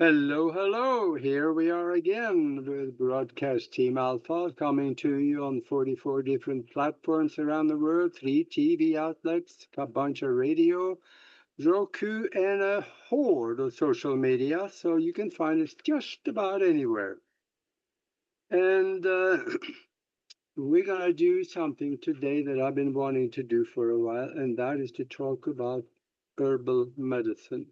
Hello, hello. Here we are again with Broadcast Team Alpha coming to you on 44 different platforms around the world, 3 TV outlets, a bunch of radio, Roku, and a horde of social media. So you can find us just about anywhere. And we're going to do something today that I've been wanting to do for a while, and that is to talk about herbal medicine.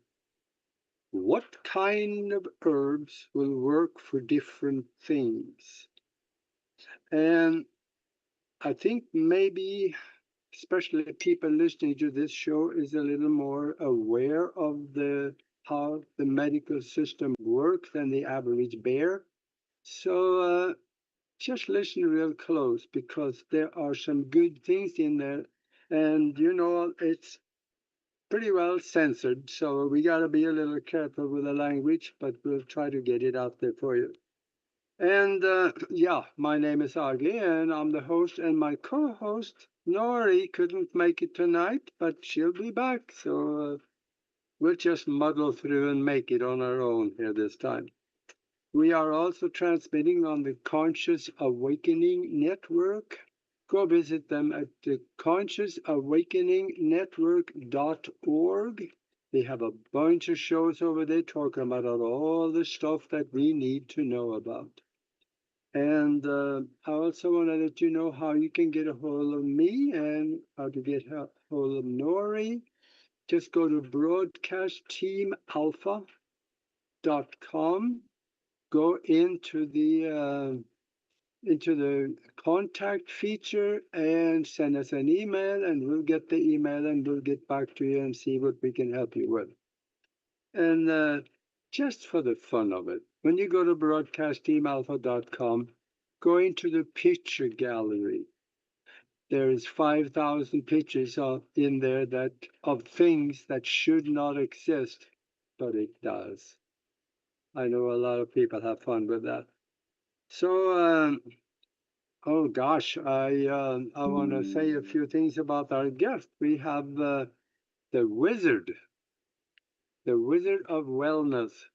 What kind of herbs will work for different things? And I think maybe, especially people listening to this show, is a little more aware of the how the medical system works than the average bear. So just listen real close because there are some good things in there, and it's pretty well censored, so we got to be a little careful with the language, but we'll try to get it out there for you. And yeah, my name is Aage, and I'm the host, and my co-host Nori couldn't make it tonight, but she'll be back, so we'll just muddle through and make it on our own here this time. We are also transmitting on the Conscious Awakening Network. Go visit them at the consciousawakeningnetwork.org. They have a bunch of shows over there talking about all the stuff that we need to know about. And I also want to let you know how you can get a hold of me and how to get a hold of Nori. Just go to broadcastteamalpha.com. Go into the contact feature and send us an email, and we'll get the email and we'll get back to you and see what we can help you with. And just for the fun of it, when you go to broadcastteamalpha.com, go into the picture gallery. There is 5,000 pictures in there that of things that should not exist, but it does. I know a lot of people have fun with that. So, oh gosh, I want to say a few things about our guest. We have the wizard, the wizard of wellness,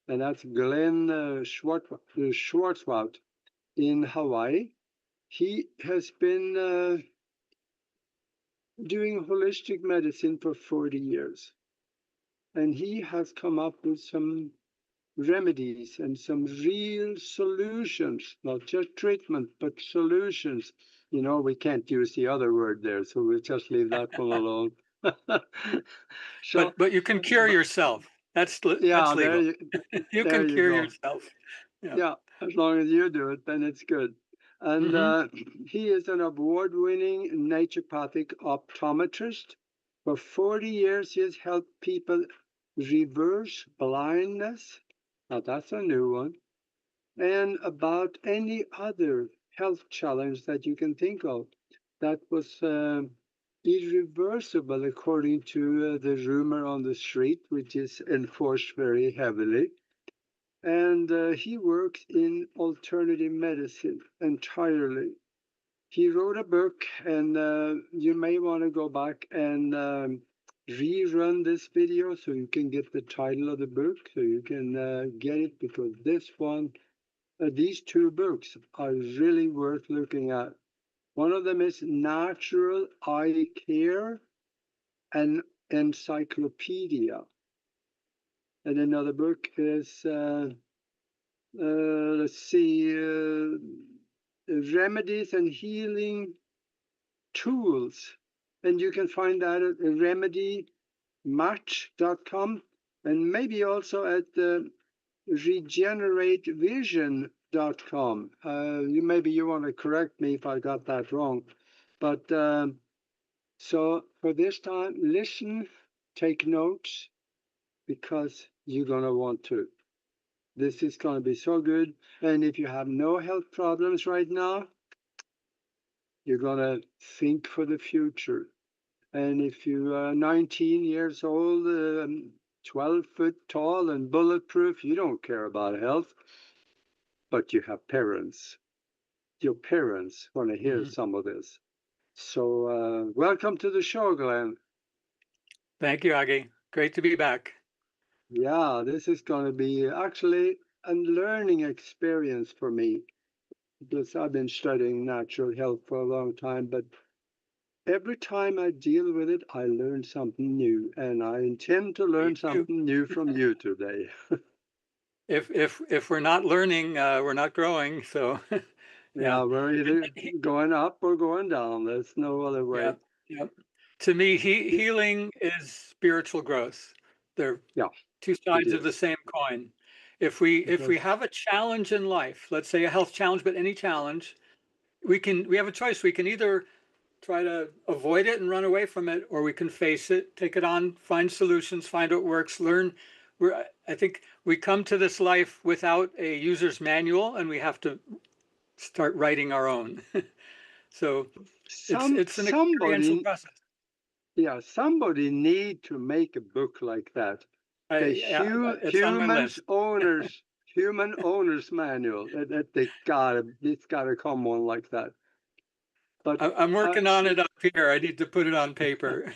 and that's Glen Swartwout in Hawaii. He has been doing holistic medicine for 40 years, and he has come up with some remedies and some real solutions, not just treatment, but solutions. We can't use the other word there, so we'll just leave that one alone. So, but you can cure yourself. yeah, That's legal. You there can you cure go. yourself. Yeah. Yeah, as long as you do it, then it's good. And Hmm. he is an award-winning naturopathic optometrist. For 40 years, he has helped people reverse blindness. Now that's a new one. And about any other health challenge that you can think of that was irreversible according to the rumor on the street, which is enforced very heavily. And he works in alternative medicine entirely. He wrote a book, and you may want to go back and rerun this video so you can get the title of the book, so you can get it, because these two books are really worth looking at. One of them is Natural Eye Care and Encyclopedia, and another book is let's see, remedies and healing tools. And you can find that at remedymatch.com, and maybe also at regeneratevision.com. Maybe you want to correct me if I got that wrong. But so for this time, listen, take notes, because you're going to want to. This is going to be so good. And if you have no health problems right now, you're going to think for the future. And if you are 19 years old, 12 foot tall, and bulletproof, you don't care about health, but you have parents. Your parents want to hear some of this. So, welcome to the show, Glenn. Thank you, Aage. Great to be back. Yeah, this is going to be actually a learning experience for me because I've been studying natural health for a long time, but every time I deal with it, I learn something new, and I intend to Me learn too. something new from you today. If we're not learning, we're not growing. So yeah. Yeah, we're either going up or going down. There's no other Yeah, way. yeah. To me, healing is spiritual growth. They're Yeah, two it sides of the is. same coin. If we Because have a challenge in life, let's say a health challenge, but any challenge, we have a choice. We can either try to avoid it and run away from it, or we can face it, take it on, find solutions, find what works, learn. I think we come to this life without a user's manual, and we have to start writing our own. So it's an experiential somebody, process. yeah, somebody need to make a book like that. The Yeah, it's on my list. human owners manual. It's gotta come on like that. But I'm I, working on it up here. I need to put it on paper.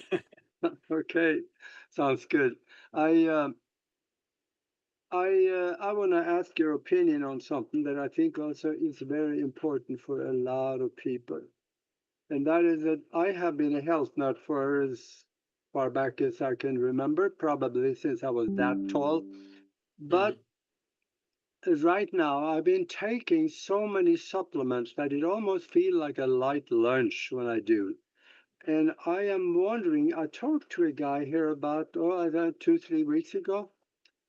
okay, sounds good. I um, I want to ask your opinion on something that I think also is very important for a lot of people, and that is that I have been a health nut for as far back as I can remember, probably since I was that tall. But Mhm. right now, I've been taking so many supplements that it almost feels like a light lunch when I do. And I am wondering, I talked to a guy here about, I don't know, 2, 3 weeks ago,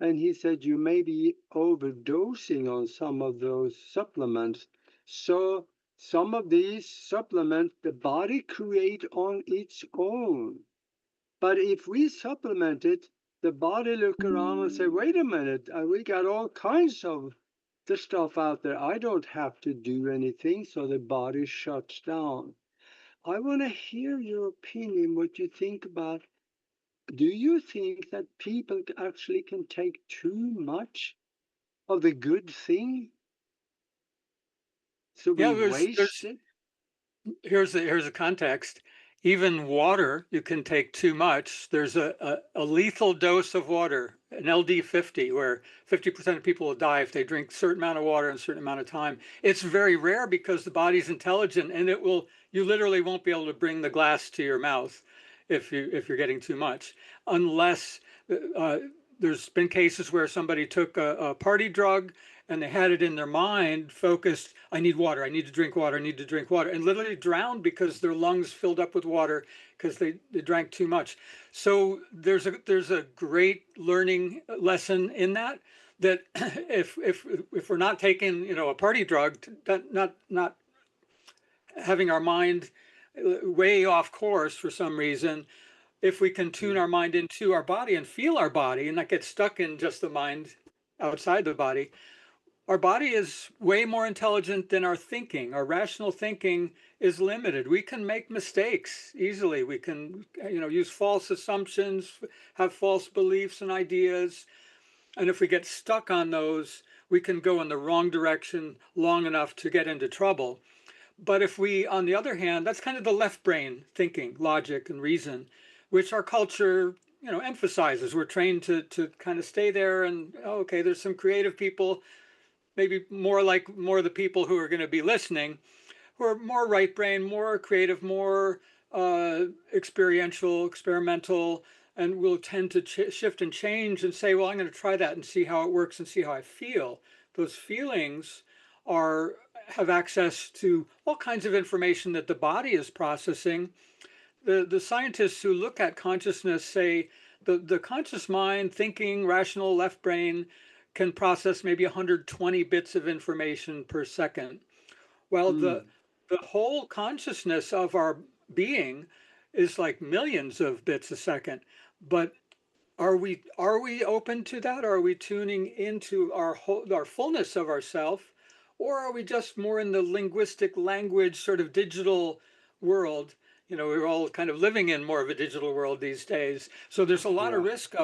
and he said you may be overdosing on some of those supplements. So some of these supplements the body create on its own. But if we supplement it, the body look around and say, wait a minute, we got all kinds of the stuff out there. I don't have to do anything, so the body shuts down. I want to hear your opinion, what you think about. Do you think that people actually can take too much of the good thing, so we Yeah, waste there's it? here's a context. Even water, you can take too much. There's a lethal dose of water, an LD50, where 50% of people will die if they drink a certain amount of water in a certain amount of time. It's very rare because the body's intelligent and you literally won't be able to bring the glass to your mouth if you're getting too much, unless uh, there's been cases where somebody took a party drug and they had it in their mind focused, I need water, I need to drink water, I need to drink water, and literally drowned because their lungs filled up with water because they drank too much. So there's a great learning lesson in that, that if we're not taking, a party drug, not having our mind way off course for some reason, if we can tune Yeah. our mind into our body and feel our body and not get stuck in just the mind outside the body, our body is way more intelligent than our thinking. Our rational thinking is limited. We can make mistakes easily. We can, use false assumptions, have false beliefs and ideas. And if we get stuck on those, we can go in the wrong direction long enough to get into trouble. But if we, on the other hand, that's kind of the left brain thinking, logic and reason, which our culture, emphasizes. We're trained to kind of stay there and, oh, okay, there's some creative people, maybe more of the people who are going to be listening, who are more right brain, more creative, more experiential, experimental, and will tend to shift and change and say, well, I'm going to try that and see how it works and see how I feel. Those feelings are have access to all kinds of information that the body is processing. The scientists who look at consciousness say the conscious mind, thinking, rational left brain, can process maybe 120 bits of information per second. Well, the Mm. the whole consciousness of our being is like millions of bits a second. But are we open to that? Are we tuning into our fullness of ourself, or are we just more in the linguistic language sort of digital world? We're all kind of living in more of a digital world these days. So there's a lot of Yeah. risk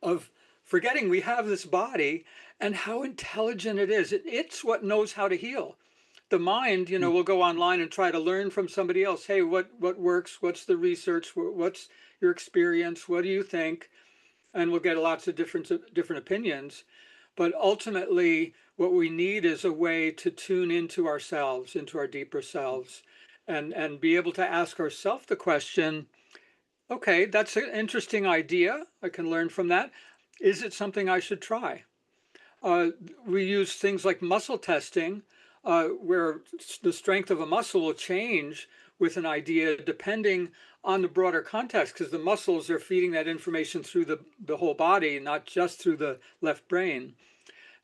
of forgetting we have this body and how intelligent it is. It's what knows how to heal. The mind, Mm. will go online and try to learn from somebody else. Hey, what works? What's the research? What's your experience? What do you think? and we'll get lots of different opinions. But ultimately, what we need is a way to tune into ourselves, into our deeper selves, and be able to ask ourselves the question, okay, that's an interesting idea. I can learn from that. Is it something I should try? Uh, we use things like muscle testing, where the strength of a muscle will change with an idea depending on the broader context, because the muscles are feeding that information through the whole body, not just through the left brain.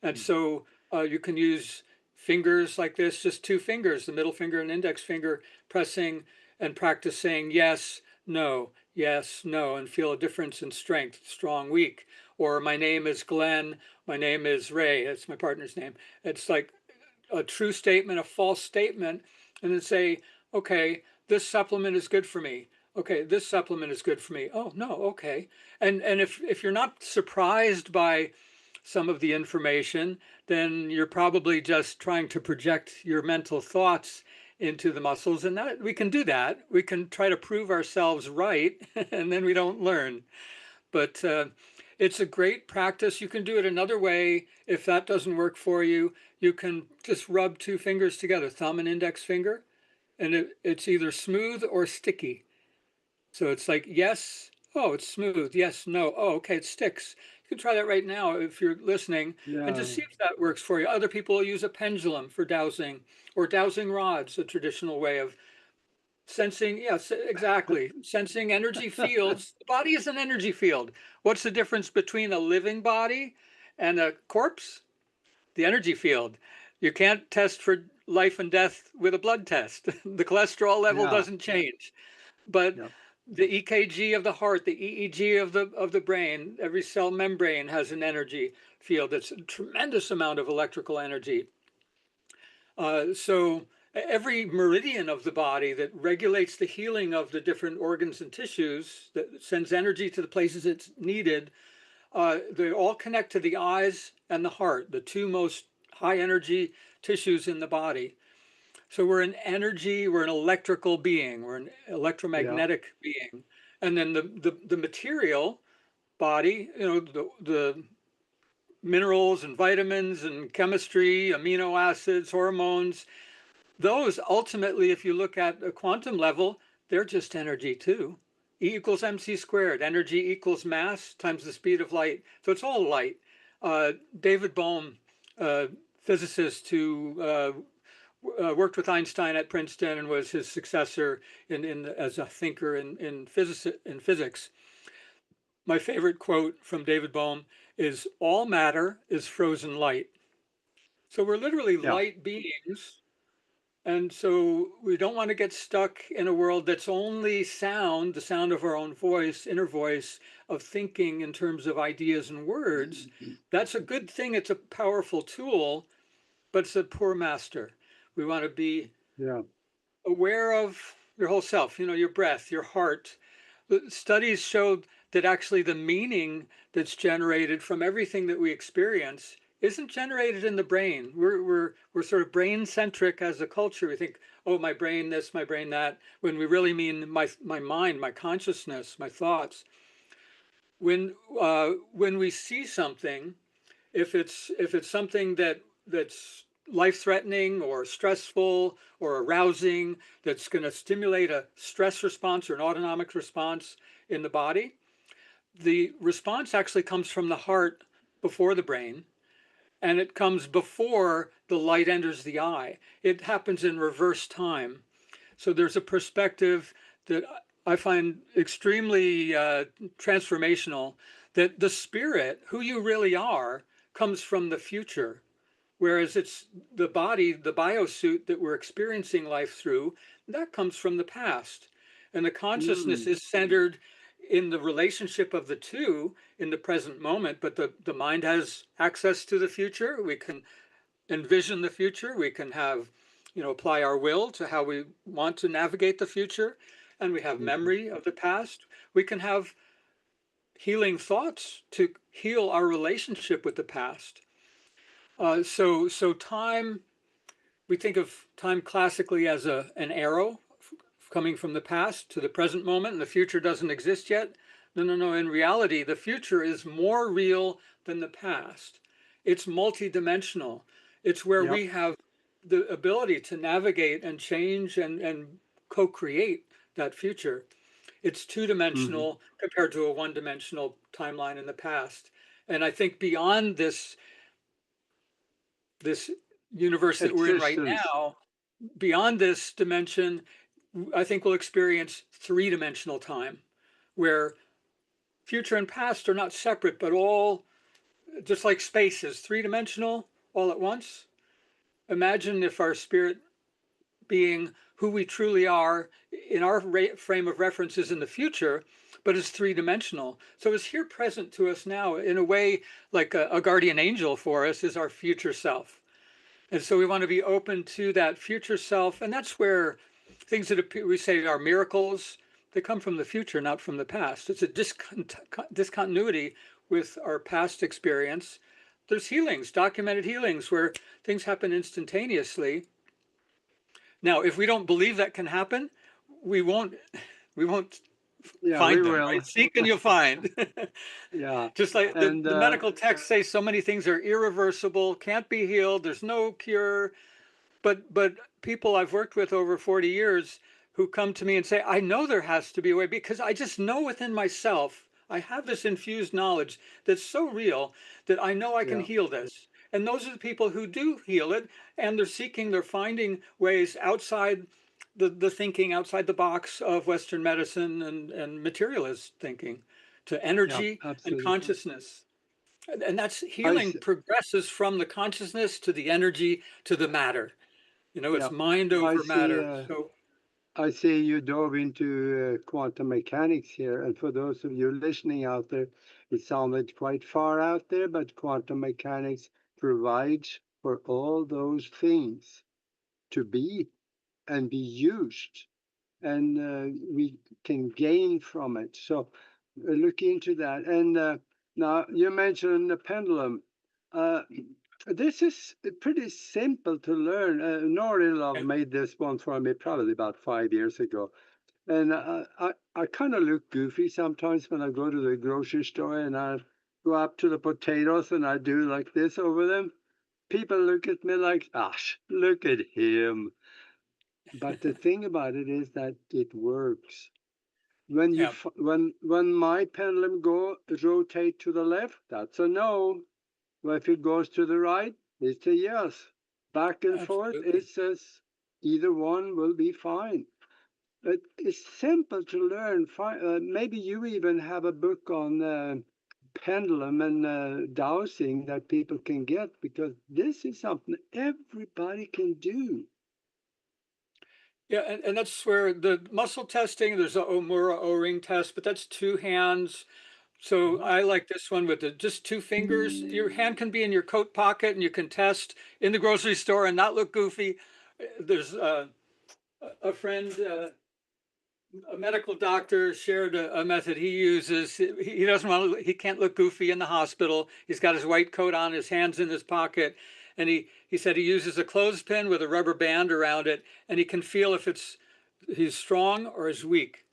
And so you can use fingers like this, just two fingers, the middle finger and index finger, pressing and practice saying yes, no, and feel a difference in strength, strong, weak. Or my name is Glenn, my name is Ray, that's my partner's name. It's like a true statement, a false statement, and then say, okay, this supplement is good for me. Okay, this supplement is good for me. Oh, no, okay. And if you're not surprised by some of the information, then you're probably just trying to project your mental thoughts into the muscles. And that we can do that. We can try to prove ourselves right, and then we don't learn. But it's a great practice. You can do it another way. If that doesn't work for you, you can just rub two fingers together, thumb and index finger, and it's either smooth or sticky. So it's like, yes, oh, it's smooth. Yes, no, oh, okay, it sticks. You can try that right now if you're listening and Yeah. just see if that works for you. Other people use a pendulum for dowsing, or dowsing rods, a traditional way of sensing. Yes, exactly. Sensing energy fields. The body is an energy field. What's the difference between a living body and a corpse? The energy field. You can't test for life and death with a blood test. The cholesterol level Yeah. doesn't change. But Yeah. the EKG of the heart, the EEG of the brain, every cell membrane has an energy field. That's a tremendous amount of electrical energy. So every meridian of the body that regulates the healing of the different organs and tissues, that sends energy to the places it's needed, they all connect to the eyes and the heart, the two most high energy tissues in the body. So we're an energy, we're an electrical being, we're an Yeah. electromagnetic being. And then the material body, the minerals and vitamins and chemistry, amino acids, hormones, those ultimately, if you look at a quantum level, they're just energy too. E equals mc squared. Energy equals mass times the speed of light. So it's all light. David Bohm, physicist who worked with Einstein at Princeton and was his successor as a thinker in physics. My favorite quote from David Bohm is, "All matter is frozen light." So we're literally Yeah. light beings. And so we don't want to get stuck in a world that's only sound, the sound of our own voice, inner voice of thinking in terms of ideas and words. That's a good thing. It's a powerful tool, but it's a poor master. We want to be Yeah. aware of your whole self, your breath, your heart. The studies showed that actually the meaning that's generated from everything that we experience isn't generated in the brain. We're sort of brain centric as a culture. We think, oh, my brain this, my brain that, when we really mean my mind, my consciousness, my thoughts. When we see something, if it's something that's life threatening or stressful or arousing, that's going to stimulate a stress response or an autonomic response in the body, the response actually comes from the heart before the brain, and it comes before the light enters the eye. It happens in reverse time. So there's a perspective that I find extremely transformational, that the spirit, who you really are, comes from the future. Whereas it's the body, the biosuit that we're experiencing life through, that comes from the past. And the consciousness Mm. is centered in the relationship of the two in the present moment, but the mind has access to the future. We can envision the future. We can apply our will to how we want to navigate the future. And we have Mhm. memory of the past. We can have healing thoughts to heal our relationship with the past. So time, we think of time classically as an arrow coming from the past to the present moment, and the future doesn't exist yet. No. In reality, the future is more real than the past. It's multidimensional. It's where Yep. we have the ability to navigate and change and co-create that future. It's Hmm. two-dimensional compared to a one-dimensional timeline in the past. And I think beyond this universe that we're in right Existence. now, beyond this dimension, I think we'll experience three-dimensional time, where future and past are not separate, but all just like space is three-dimensional all at once. Imagine if our spirit being who we truly are in our frame of reference is in the future, but is three-dimensional. So it's here present to us now in a way like a guardian angel for us is our future self. And so we want to be open to that future self. And that's where things that we say are miracles, they come from the future, not from the past. It's a discontinuity with our past experience. There's healings, documented healings, where things happen instantaneously. Now, if we don't believe that can happen, we won't we won't Yeah, we find them, right? will. Seek and you'll find. Yeah. Just like And the medical texts say so many things are irreversible, can't be healed, there's no cure. But people I've worked with over 40 years who come to me and say, I know there has to be a way because I just know within myself, I have this infused knowledge that's so real that I know I can yeah, heal this. And those are the people who do heal it, and they're finding ways outside the thinking, outside the box of Western medicine and materialist thinking to yeah, energy and absolutely. consciousness. And that's I healing s- progresses from the consciousness to the energy to the matter. yeah, It's mind I over see. matter. So I see you dove into quantum mechanics here, and for those of you listening out there, it sounded quite far out there, but quantum mechanics provides for all those things to be and be used, and we can gain from it. So look into that. And now you mentioned the pendulum. Uh, this is pretty simple to learn. Nori Love yeah, made this one for me probably about 5 years ago. And I kind of look goofy sometimes when I go to the grocery store and I go up to the potatoes and I do like this over them. People look at me like, gosh, look at him. But the thing about it is that it works. yeah, When my pendulum go rotate to the left, that's a no. Well, if it goes to the right, it's a yes. Back and forth, it absolutely. says either one will be fine. It's simple to learn. Maybe you even have a book on pendulum and dowsing that people can get because this is something everybody can do. Yeah, and that's where the muscle testing, there's a Omura O-ring test, but that's two hands. So Mhm. I like this one with just two fingers. Your hand can be in your coat pocket and you can test in the grocery store and not look goofy. There's a friend, a medical doctor shared a method he uses. He doesn't want to, he can't look goofy in the hospital. He's got his white coat on, his hands in his pocket. And he said he uses a clothespin with a rubber band around it, and he can feel if he's strong or is weak.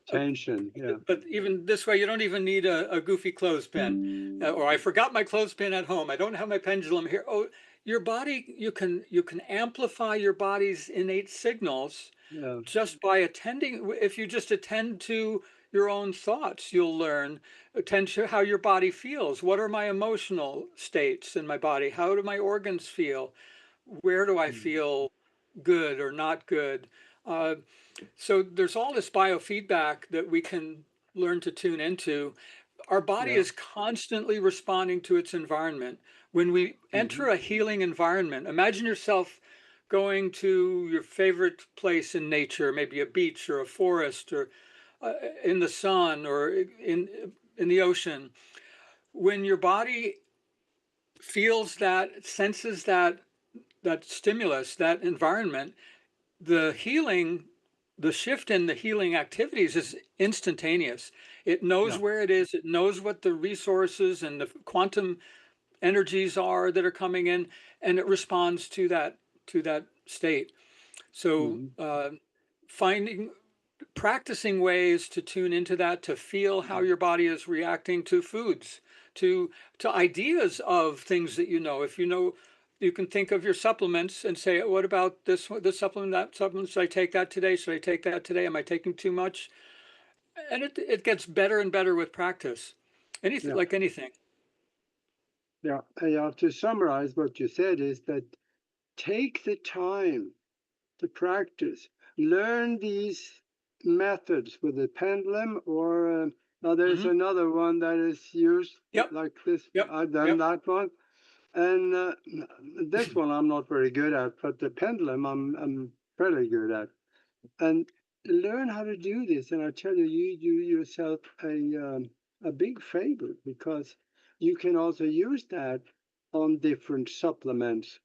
Uh, Tension, yeah. But even this way, you don't even need a goofy clothespin. Or I forgot my clothespin at home. I don't have my pendulum here. Oh, your body, you can amplify your body's innate signals Yeah. just by attending. If you just attend to your own thoughts, you'll learn. Attend to how your body feels. What are my emotional states in my body? How do my organs feel? Where do I Mhm. feel good or not good? Uh, so there's all this biofeedback that we can learn to tune into. Our body Yeah. is constantly responding to its environment. When we enter Hmm. a healing environment, imagine yourself going to your favorite place in nature, maybe a beach or a forest or in the sun or in the ocean. When your body feels that, senses that stimulus, that environment, the healing, the shift in the healing activities is instantaneous. It knows Yeah. where it is, it knows what the resources and the quantum energies are that are coming in, and it responds to that state. So Hmm. finding practicing ways to tune into that, to feel how your body is reacting to foods, to ideas of things that you know. If you know, you can think of your supplements and say, what about this supplement, that supplement? Should I take that today? Should I take that today? Am I taking too much? And it gets better and better with practice. Anything Yeah. like anything. Yeah. To summarize what you said is that take the time to practice. Learn these methods with the pendulum, or now there's Hmm. another one that is used Yep. like this. Yep. I've done Yep. that one, and this one I'm not very good at, but the pendulum I'm fairly good at. And learn how to do this, and I tell you, you do yourself a big favor, because you can also use that on different supplements.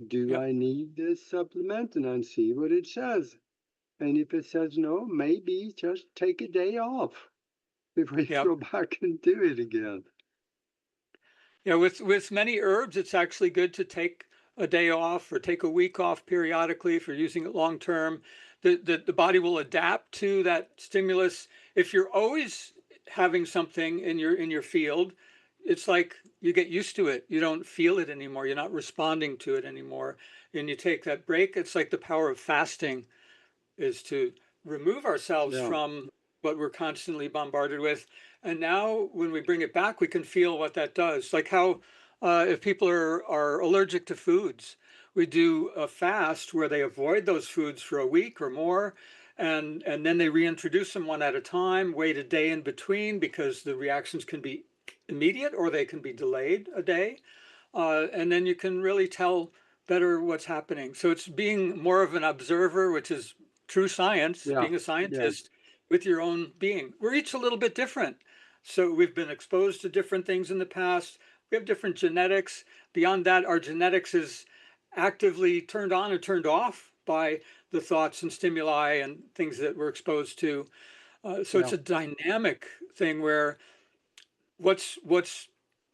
Do Yep. I need this supplement? And then see what it says. And if it says no, maybe just take a day off before you Yep. go back and do it again. Yeah, with many herbs, it's actually good to take a day off or take a week off periodically if you're using it long term. The body will adapt to that stimulus. If you're always having something in your field, it's like you get used to it. You don't feel it anymore. You're not responding to it anymore. And you take that break. It's like the power of fasting is to remove ourselves Yeah. from what we're constantly bombarded with. And now when we bring it back, we can feel what that does. Like how if people are allergic to foods, we do a fast where they avoid those foods for a week or more. And then they reintroduce them one at a time, wait a day in between because the reactions can be immediate or they can be delayed a day. And then you can really tell better what's happening. So it's being more of an observer, which is true science, Yeah. being a Yeah. scientist with your own being. We're each a little bit different. So we've been exposed to different things in the past. We have different genetics. Beyond that, our genetics is actively turned on and turned off by the thoughts and stimuli and things that we're exposed to. So it's Yeah. a dynamic thing where what's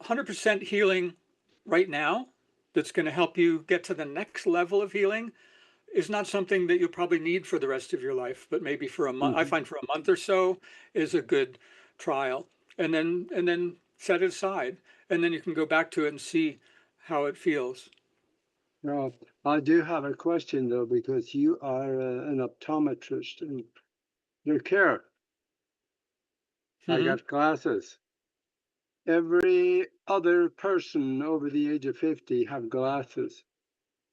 100% healing right now that's going to help you get to the next level of healing is not something that you'll probably need for the rest of your life, but maybe for a month. I Hmm. find for a month or so is a good trial, and then set it aside, and then you can go back to it and see how it feels. Now, I do have a question though, because you are an optometrist and look here, I Hmm. got glasses. Every other person over the age of 50 have glasses.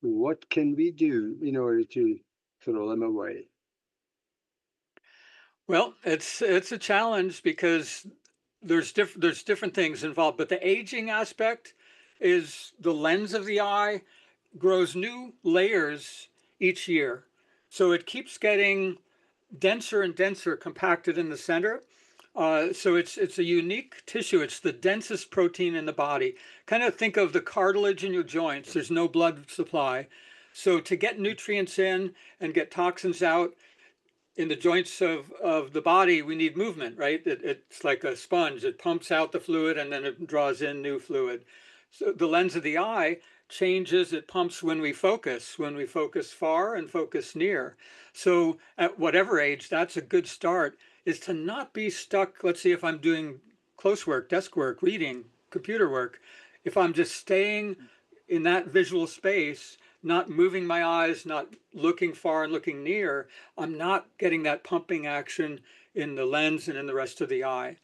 What can we do in order to throw them away? Well, it's a challenge because there's different things involved, but the aging aspect is the lens of the eye grows new layers each year. So it keeps getting denser and denser compacted in the center. So it's a unique tissue. It's the densest protein in the body. Kind of think of the cartilage in your joints. There's no blood supply. So to get nutrients in and get toxins out in the joints of the body, we need movement, right? It's like a sponge. It pumps out the fluid and then it draws in new fluid. So the lens of the eye changes, it pumps when we focus far and focus near. So at whatever age, that's a good start, is to not be stuck. Let's see, if I'm doing close work, desk work, reading, computer work, if I'm just staying in that visual space, not moving my eyes, not looking far and looking near, I'm not getting that pumping action in the lens and in the rest of the eye.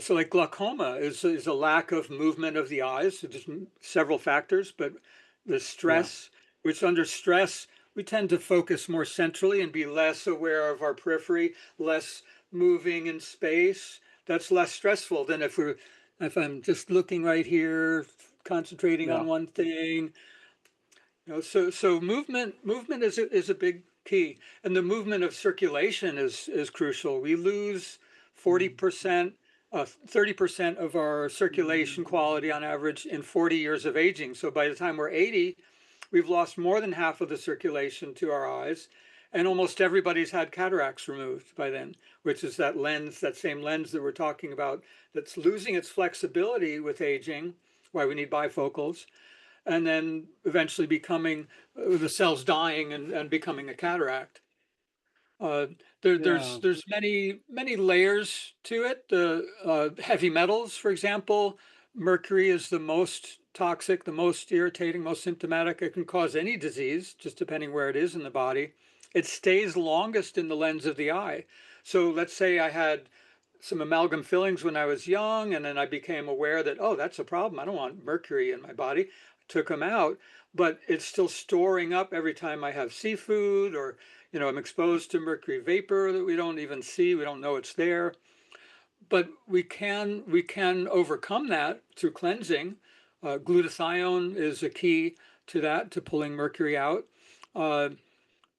So like glaucoma is a lack of movement of the eyes. There's several factors, but the Yeah. stress, which under stress, we tend to focus more centrally and be less aware of our periphery, less moving in space. That's less stressful than if I'm just looking right here, concentrating Yeah. on one thing. So movement is a big key, and the movement of circulation is crucial. We lose 40%, 30% of our circulation quality on average in 40 years of aging. So by the time we're 80, we've lost more than half of the circulation to our eyes, and almost everybody's had cataracts removed by then, which is that lens, that same lens that we're talking about, that's losing its flexibility with aging, why we need bifocals, and then eventually becoming the cells dying and becoming a cataract. Uh, Yeah. There's many layers to it. The heavy metals, for example, mercury is the most toxic, the most irritating, most symptomatic. It can cause any disease, just depending where it is in the body. It stays longest in the lens of the eye. So let's say I had some amalgam fillings when I was young, and then I became aware that, oh, that's a problem. I don't want mercury in my body. Took them out, but it's still storing up every time I have seafood, or I'm exposed to mercury vapor that we don't even see. We don't know it's there. But we can overcome that through cleansing. Glutathione is a key to that, to pulling mercury out. Uh,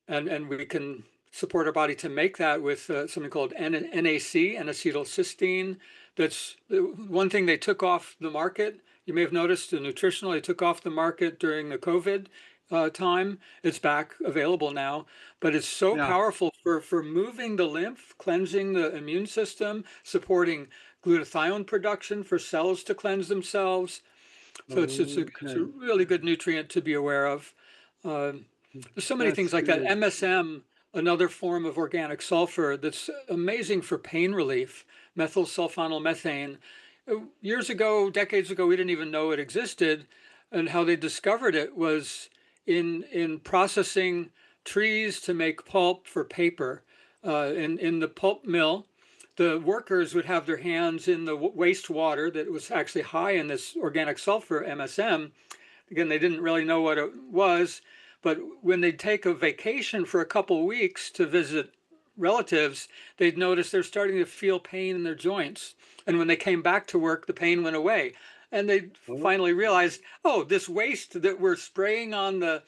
and we can support our body to make that with something called NAC, N-acetylcysteine. That's one thing they took off the market. You may have noticed the nutritional, they took off the market during the COVID time. It's back available now, but it's so Yeah. powerful for moving the lymph, cleansing the immune system, supporting glutathione production for cells to cleanse themselves. So it's a Okay. really good nutrient to be aware of. Um, there's so many That's things like that. good. MSM, another form of organic sulfur that's amazing for pain relief, methyl sulfonylmethane. Years ago, decades ago, we didn't even know it existed. And how they discovered it was in processing trees to make pulp for paper. In the pulp mill, the workers would have their hands in the wastewater that was actually high in this organic sulfur, MSM. Again, they didn't really know what it was, but when they'd take a vacation for a couple of weeks to visit relatives, they'd notice they're starting to feel pain in their joints. And when they came back to work, the pain went away. And they Oh, finally realized, oh, this waste that we're spraying on the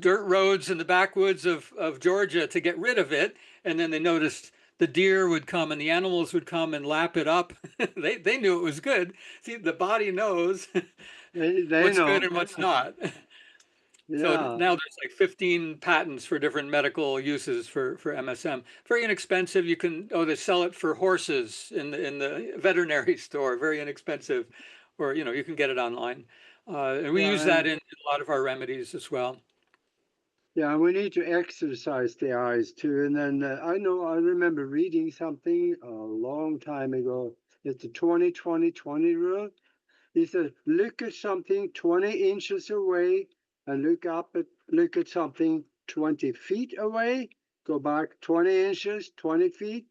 dirt roads in the backwoods of Georgia to get rid of it. And then they noticed the deer would come and the animals would come and lap it up. They knew it was good. See, the body knows they what's good know. and what's not. So Yeah. now there's like 15 patents for different medical uses for MSM. Very inexpensive. You can, oh, they sell it for horses in the veterinary store. Very inexpensive, or you can get it online. And we Yeah. use that in a lot of our remedies as well. Yeah, we need to exercise the eyes too. And then I remember reading something a long time ago. It's the 20-20-20 rule. He said, look at something 20 inches away and look at something 20 feet away. Go back 20 inches, 20 feet.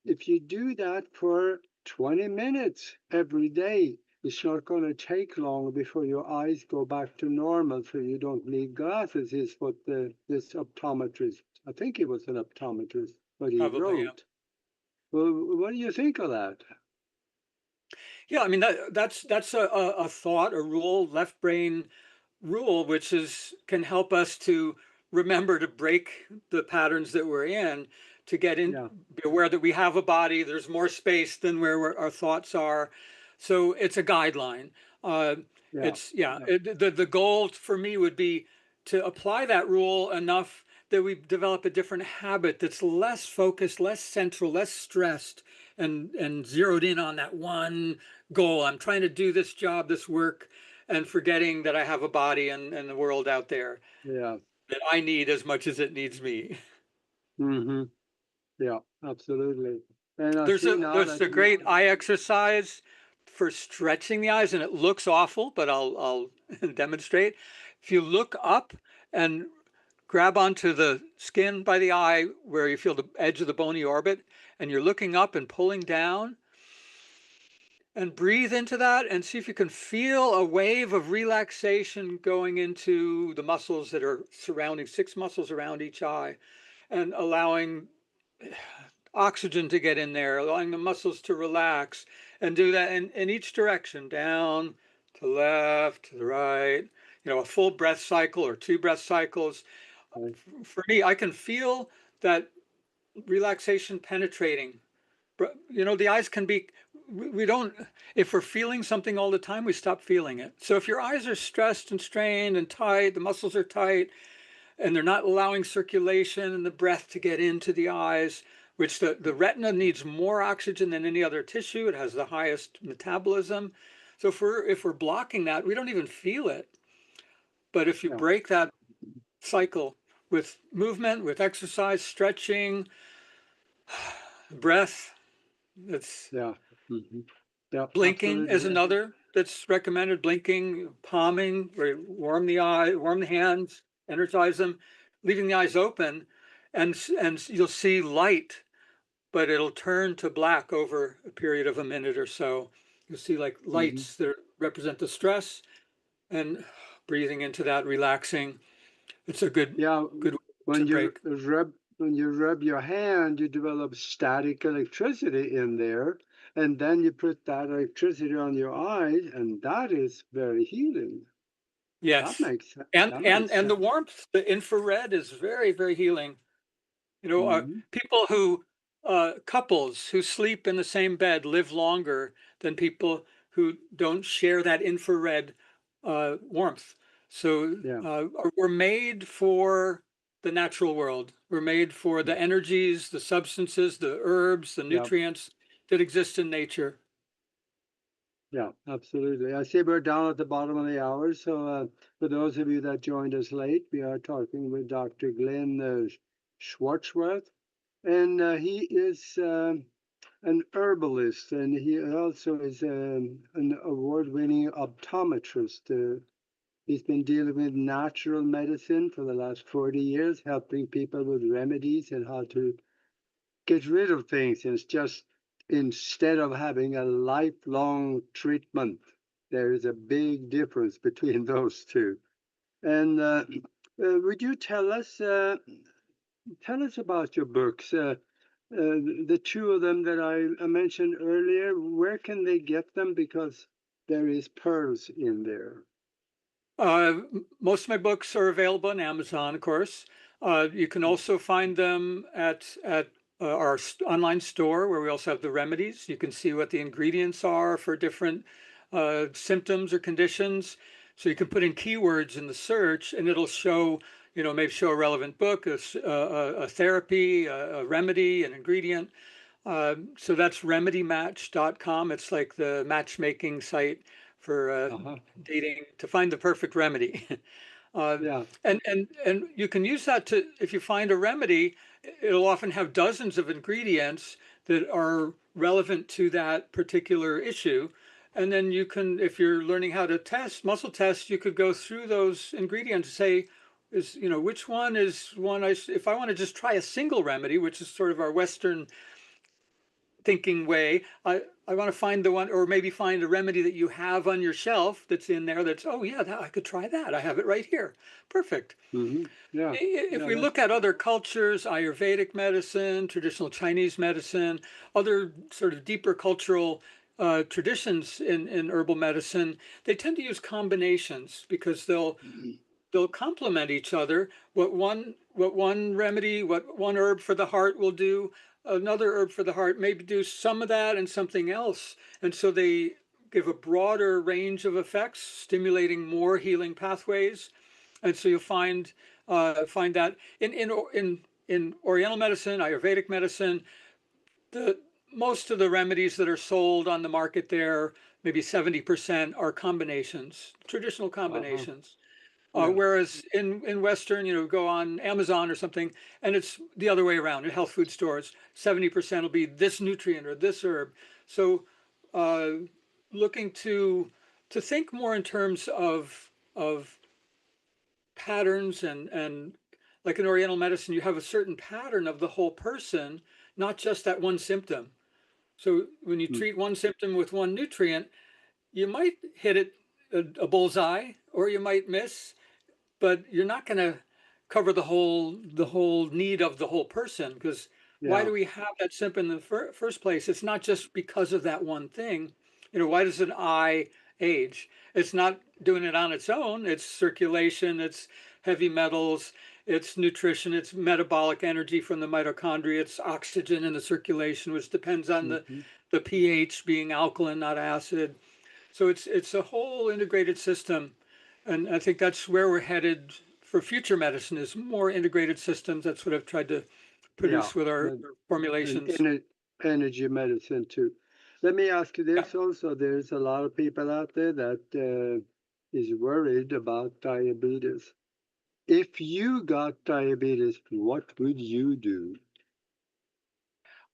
If you do that for 20 minutes every day, it's not going to take long before your eyes go back to normal, so you don't need glasses, is what this optometrist, I think he was an optometrist, what he Probably, yeah. wrote. Well, what do you think of that? Yeah, I mean that's a thought, a rule, left brain rule, which is can help us to remember to break the patterns that we're in, to get in, Yeah, be aware that we have a body, there's more space than where our thoughts are. So it's a guideline. Uh, yeah, it's yeah, yeah, the goal for me would be to apply that rule enough that we develop a different habit that's less focused, less central, less stressed, and zeroed in on that one goal. I'm trying to do this job, this work, and forgetting that I have a body and the world out there yeah. that I need as much as it needs me. Mm-hmm. Yeah, absolutely. And I There's see a now there's that a great eye exercise for stretching the eyes, and it looks awful, but I'll demonstrate. If you look up and grab onto the skin by the eye where you feel the edge of the bony orbit, and you're looking up and pulling down, and breathe into that and see if you can feel a wave of relaxation going into the muscles that are surrounding, six muscles around each eye, and allowing oxygen to get in there, allowing the muscles to relax, and do that in each direction, down to left, to the right, a full breath cycle or two breath cycles. For me, I can feel that relaxation penetrating. The eyes can be, we don't, if we're feeling something all the time, we stop feeling it. So if your eyes are stressed and strained and tight, the muscles are tight, and they're not allowing circulation and the breath to get into the eyes, which the retina needs more oxygen than any other tissue. It has the highest metabolism. So if we're blocking that, we don't even feel it. But if you yeah, break that cycle with movement, with exercise, stretching, breath. That's Yeah. Hmm. Yeah, blinking is absolutely. another that's recommended. Blinking, palming, where you warm the eye, warm the hands, energize them, leaving the eyes open, and you'll see light, but it'll turn to black over a period of a minute or so. You'll see like Hmm. lights that represent the stress, and breathing into that, relaxing. It's a Yeah, good way to when you break. rub your hand, you develop static electricity in there, and then you put that electricity on your eyes, and that is very healing. That Yes, makes and that and makes and the sense. warmth, the infrared is very, very healing. Hmm. People who couples who sleep in the same bed live longer than people who don't share that infrared warmth. So Yeah, we're made for the natural world. We're made for the energies, the substances, the herbs, the yeah, nutrients that exist in nature. yeah, absolutely. I see we're down at the bottom of the hour, so for those of you that joined us late, we are talking with Dr. Glen Swartwout, and he is an herbalist, and he also is an award-winning optometrist. He's been dealing with natural medicine for the last 40 years, helping people with remedies and how to get rid of things. And it's just instead of having a lifelong treatment, there is a big difference between those two. And would you tell us about your books? The two of them that I mentioned earlier, where can they get them? Because there is pearls in there. Most of my books are available on Amazon, of course. You can also find them at our online store, where we also have the remedies. You can see what the ingredients are for different symptoms or conditions. So you can put in keywords in the search, and it'll show, maybe show a relevant book, a therapy, a remedy, an ingredient. So that's remedymatch.com. It's like the matchmaking site for Uh-huh. dating to find the perfect remedy. uh, Yeah. and you can use that to, if you find a remedy, it'll often have dozens of ingredients that are relevant to that particular issue. And then you can, if you're learning how to test, muscle test, you could go through those ingredients and say, which one is one if I want to just try a single remedy, which is sort of our Western thinking way. I want to find the one, or maybe find a remedy that you have on your shelf that's in there that's, oh yeah, I could try that. I have it right here. Perfect. Hmm. Yeah. If Yeah. we look at other cultures, Ayurvedic medicine, traditional Chinese medicine, other sort of deeper cultural traditions in herbal medicine, they tend to use combinations because they'll complement each other. What one remedy, what one herb for the heart will do, another herb for the heart maybe do some of that and something else. And so they give a broader range of effects, stimulating more healing pathways. And so you'll find that in Oriental medicine, Ayurvedic medicine, the most of the remedies that are sold on the market there, maybe 70% are combinations, traditional Uh-huh. combinations. Yeah. Whereas in Western, go on Amazon or something, and it's the other way around. In health food stores, 70% will be this nutrient or this herb. So, uh, looking to think more in terms of patterns and like in Oriental medicine, you have a certain pattern of the whole person, not just that one symptom. So when you Mm. treat one symptom with one nutrient, you might hit it a bullseye, or you might miss, but you're not going to cover the whole need of the whole person, because why Yeah. do we have that symptom in the first place? It's not just because of that one thing. Why does an eye age? It's not doing it on its own. It's circulation, it's heavy metals, it's nutrition, it's metabolic energy from the mitochondria, it's oxygen in the circulation, which depends on the Hmm. the pH being alkaline, not acid. So it's a whole integrated system, and I think that's where we're headed for future medicine, is more integrated systems. That's what I've tried to Yeah. produce with our And, and formulations. energy medicine too. Let me ask you Yeah. this also. There's a lot of people out there that is worried about diabetes. If you got diabetes, what would you do?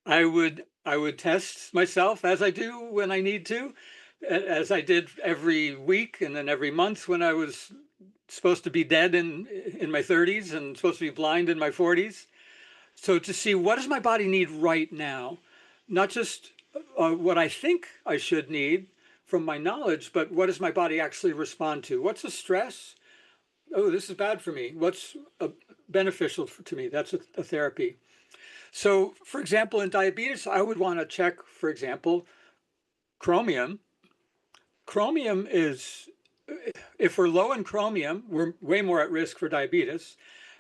I would test myself as I do when I need to, as I did every week and then every month when I was supposed to be dead in my 30s and supposed to be blind in my 40s. So to see what does my body need right now, not just what I think I should need from my knowledge, but what does my body actually respond to? What's a stress? Oh, this is bad for me. What's beneficial to me? That's a therapy. So, for example, in diabetes, I would want to check, for example, chromium. Chromium is, if we're low in chromium, we're way more at risk for diabetes.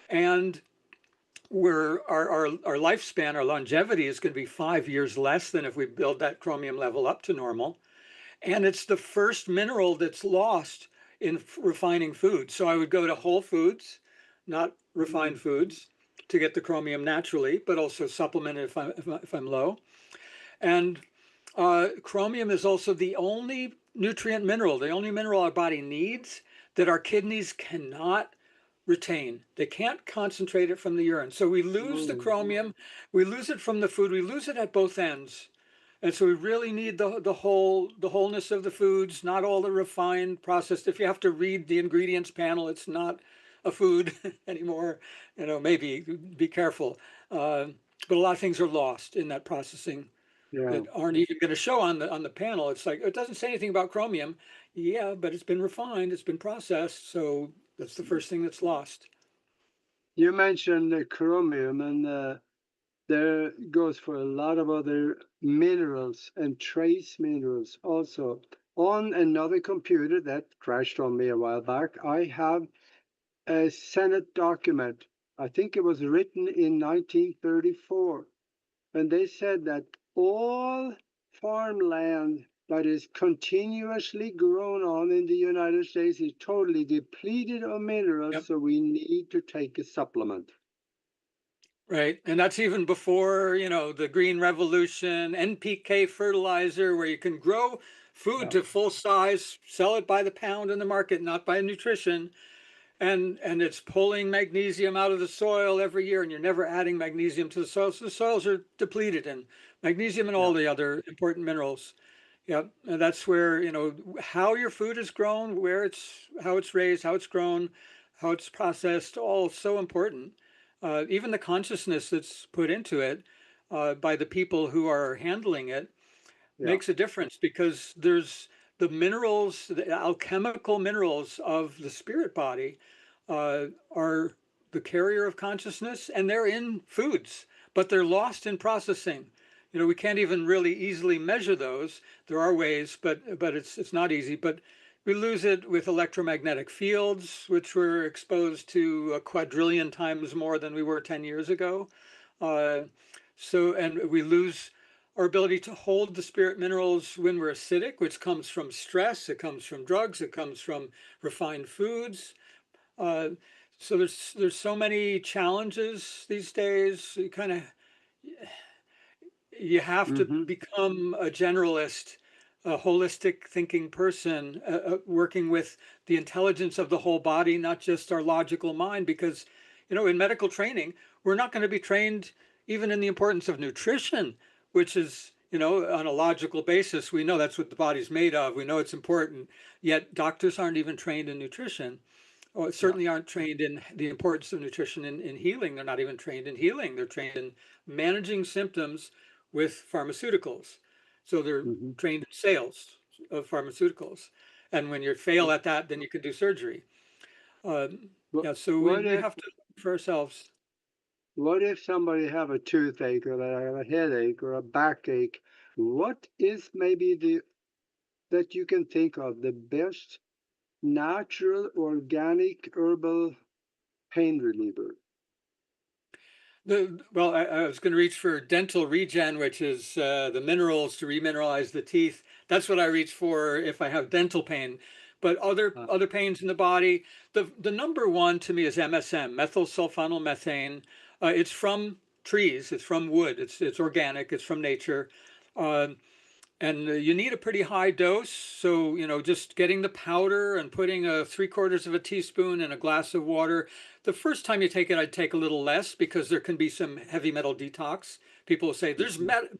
And our lifespan, our longevity is going to be 5 years less than if we build that chromium level up to normal. And it's the first mineral that's lost in refining foods. So I would go to whole foods, not refined foods, to get the chromium naturally, but also supplement it if I'm low. And chromium is also the only nutrient mineral, the only mineral our body needs that our kidneys cannot retain. They can't concentrate it from the urine. So we lose the chromium, we lose it from the food, we lose it at both ends. And so we really need the wholeness of the foods, not all the refined processed. If you have to read the ingredients panel, it's not a food anymore. Maybe be careful. But a lot of things are lost in that processing Yeah. that aren't even going to show on the panel. It's like it doesn't say anything about chromium. Yeah, but it's been refined, it's been processed, so that's the first thing that's lost. You mentioned the chromium, and there goes for a lot of other minerals and trace minerals also. On another computer that crashed on me a while back, I have a Senate document. I think it was written in 1934. And they said that all farmland that is continuously grown on in the United States is totally depleted of minerals, Yep. so we need to take a supplement. Right. And that's even before, the Green Revolution, NPK fertilizer, where you can grow food Yeah. to full size, sell it by the pound in the market, not by nutrition. And it's pulling magnesium out of the soil every year, and you're never adding magnesium to the soil. So the soils are depleted in magnesium and Yeah. all the other important minerals. Yeah, and that's where, how your food is grown, how it's raised, how it's grown, how it's processed, all so important. Even the consciousness that's put into it by the people who are handling it Yeah. makes a difference because there's the minerals, the alchemical minerals of the spirit body are the carrier of consciousness, and they're in foods, but they're lost in processing. We can't even really easily measure those. There are ways, but it's not easy. But we lose it with electromagnetic fields, which we're exposed to a quadrillion times more than we were 10 years ago. Uh, and we lose our ability to hold the spirit minerals when we're acidic, which comes from stress, it comes from drugs, it comes from refined foods. Uh, so there's so many challenges these days. You have to Hmm. become a generalist, a holistic thinking person, working with the intelligence of the whole body, not just our logical mind. Because, in medical training, we're not going to be trained even in the importance of nutrition, which is, on a logical basis. We know that's what the body's made of. We know it's important. Yet doctors aren't even trained in nutrition, or Yeah. certainly aren't trained in the importance of nutrition in healing. They're not even trained in healing. They're trained in managing symptoms with pharmaceuticals. So they're Hmm. trained in sales of pharmaceuticals. And when you fail at that, then you can do surgery. But Yeah, so what we if have to look for ourselves. what if somebody have a toothache, or they have a headache, or a backache? What is maybe the that you can think of the best natural organic herbal pain reliever? Well, I was going to reach for dental regen, which is the minerals to remineralize the teeth. That's what I reach for if I have dental pain. But Uh, other pains in the body, the number one to me is MSM, methyl sulfonyl methane. It's from trees, it's from wood, it's organic, it's from nature. Uh, and you need a pretty high dose. So, just getting the powder and putting a 3/4 of a teaspoon in a glass of water. The first time you take it, I'd take a little less because there can be some heavy metal detox People will say,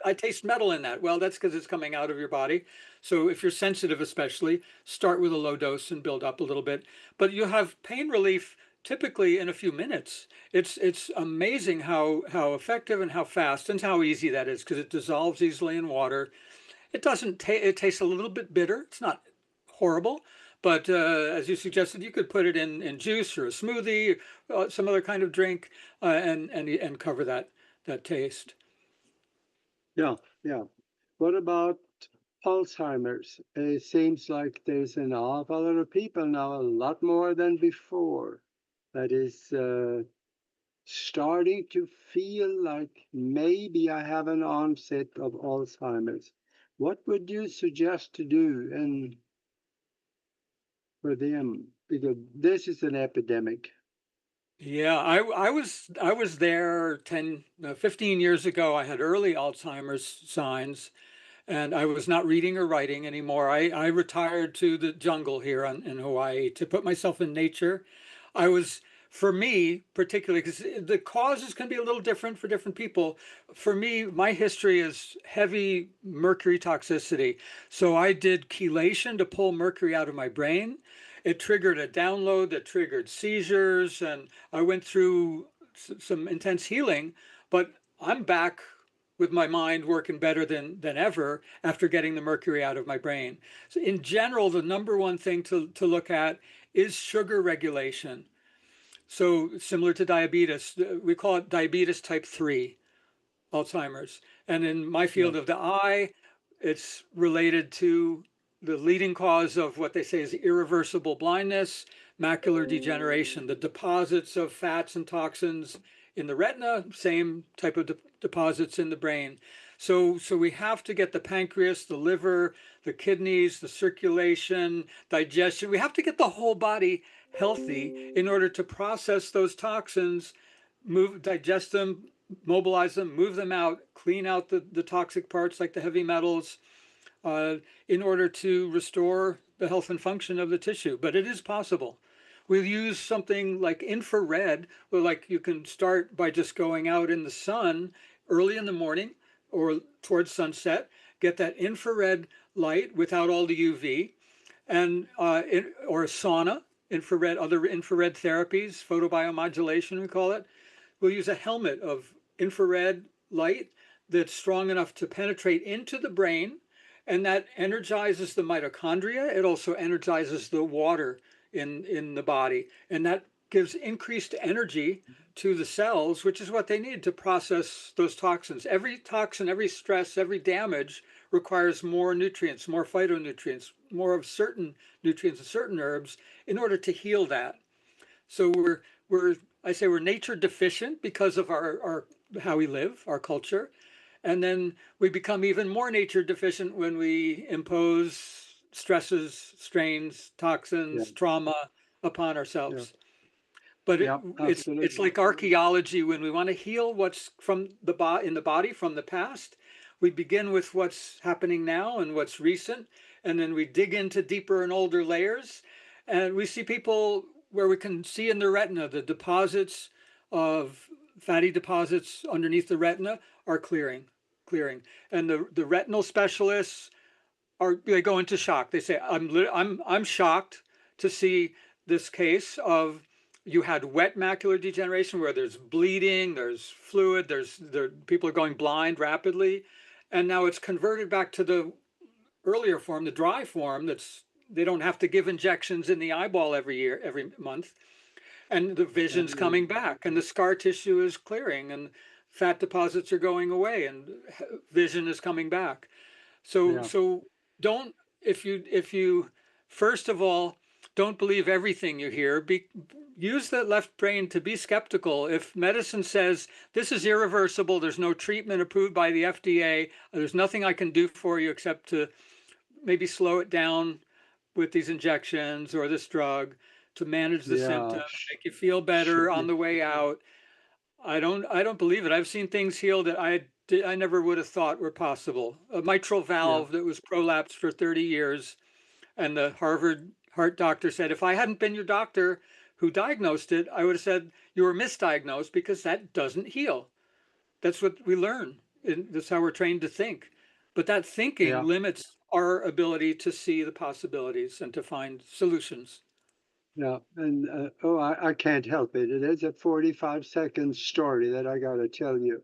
I taste metal in that. Well, that's because it's coming out of your body. So if you're sensitive, especially, start with a low dose and build up a little bit. But you have pain relief typically in a few minutes. It's amazing how effective and how fast and how easy that is, because it dissolves easily in water. It doesn't it tastes a little bit bitter. It's not horrible, but as you suggested, you could put it in juice or a smoothie, some other kind of drink, and cover that taste. Yeah, yeah. What about Alzheimer's? It seems like there's an awful lot of people now, a lot more than before, that is starting to feel like maybe I have an onset of Alzheimer's. What would you suggest to do and for them? Because this is an epidemic. Yeah, I was there 10, 15 years ago. I had early Alzheimer's signs, and I was not reading or writing anymore. I retired to the jungle here in Hawaii to put myself in nature. I was, for me, particularly, because the causes can be a little different for different people. For me, my history is heavy mercury toxicity. So I did chelation to pull mercury out of my brain. It triggered a download that triggered seizures, and I went through some intense healing, but I'm back with my mind working better than ever after getting the mercury out of my brain. So in general, the number one thing to look at is sugar regulation. So similar to diabetes, we call it diabetes type 3, Alzheimer's. And in my Yeah. field of the eye, it's related to the leading cause of what they say is irreversible blindness, macular degeneration, the deposits of fats and toxins in the retina, same type of deposits in the brain. So we have to get the pancreas, the liver, the kidneys, the circulation, digestion. We have to get the whole body healthy in order to process those toxins, digest them, mobilize them, move them out, clean out the toxic parts like the heavy metals, uh, in order to restore the health and function of the tissue. But it is possible. We'll use something like infrared, where like you can start by just going out in the sun early in the morning or towards sunset, get that infrared light without all the UV, and or a sauna, other infrared therapies, photobiomodulation, we call it. We'll use a helmet of infrared light that's strong enough to penetrate into the brain, and that energizes the mitochondria. It also energizes the water in the body, and that gives increased energy to the cells, which is what they need to process those toxins. Every toxin, every stress, every damage requires more nutrients, more phytonutrients, more of certain nutrients and certain herbs in order to heal that. So I say we're nature deficient because of our how we live, our culture, and then we become even more nature deficient when we impose stresses, strains, Yeah. toxins, trauma upon Yeah. ourselves. But Yeah. it's Absolutely. like archaeology. When we want to heal what's from in the body from the past, we begin with what's happening now and what's recent, and then we dig into deeper and older layers, and we see people where we can see in the retina the deposits of fatty deposits underneath the retina are clearing, and the retinal specialists they go into shock. They say, I'm shocked to see this case of you had wet macular degeneration where there's bleeding, there's fluid, people are going blind rapidly, and now it's converted back to the earlier form, the dry form. They don't have to give injections in the eyeball every month, and the vision's coming back, and the scar tissue is clearing, and fat deposits are going away, and vision is coming back. So Yeah. so don't if you first of all don't believe everything you hear. Use the left brain to be skeptical. If medicine says this is irreversible, there's no treatment approved by the FDA, there's nothing I can do for you except to maybe slow it down with these injections or this drug to manage the Yeah. symptoms, make you feel better on the way out. I don't believe it. I've seen things healed that I never would have thought were possible. A mitral Yeah. valve that was prolapsed for 30 years, and the Harvard heart doctor said, if I hadn't been your doctor who diagnosed it, I would have said you were misdiagnosed because that doesn't heal. That's what we learn That's how we're trained to think. But that thinking Yeah, limits our ability to see the possibilities and to find solutions. yeah. And oh, I can't help it. It is a 45-second story that I got to tell you.